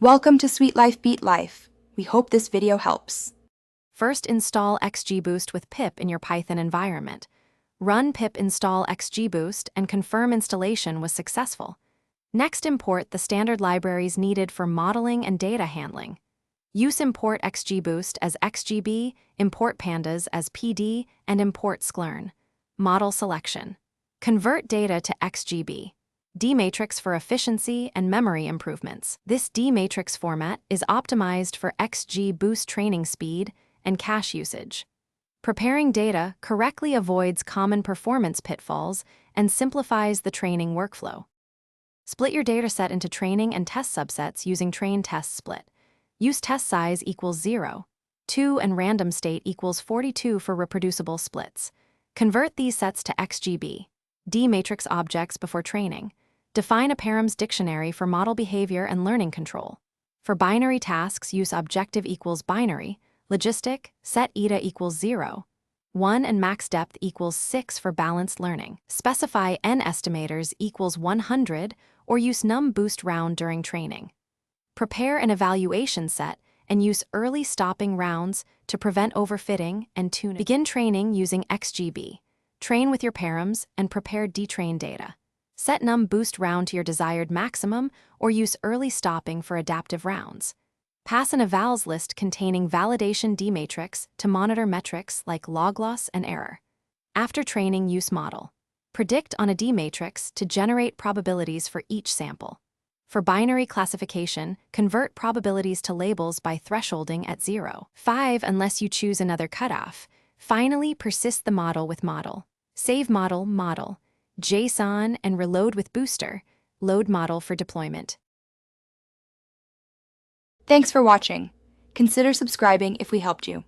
Welcome to Sweet Life Beat Life. We hope this video helps. First, install Xgboost with pip in your Python environment. Run pip install Xgboost and confirm installation was successful. Next, import the standard libraries needed for modeling and data handling. Use import Xgboost as XGB, import pandas as PD, and import Sklern. Model selection. Convert data to XGB. D-matrix for efficiency and memory improvements. This D-matrix format is optimized for Xgboost training speed and cache usage. Preparing data correctly avoids common performance pitfalls and simplifies the training workflow. Split your dataset into training and test subsets using train test split. Use test size equals 0, 2 and random state equals 42 for reproducible splits. Convert these sets to XGB. D-matrix objects before training. Define Apparel's dictionary for model behavior and learning control. For binary tasks, use objective equals binary, logistic, set eta equals 0, 1 and max depth equals 6 for balanced learning. Specify n estimators equals 100 or use num boost round during training. Prepare an evaluation set and use early stopping rounds to prevent overfitting and tuning. Begin training using XGB. Train with your params and prepare detrain data. Set num boost round to your desired maximum or use early stopping for adaptive rounds. Pass an evals list containing validation D-matrix to monitor metrics like log loss and error. After training, use model. Predict on a D-matrix to generate probabilities for each sample. For binary classification, convert probabilities to labels by thresholding at 0, 5 unless you choose another cutoff. Finally, persist the model with model. Save model, JSON, and reload with booster. Load model for deployment. Thanks for watching. Consider subscribing if we helped you.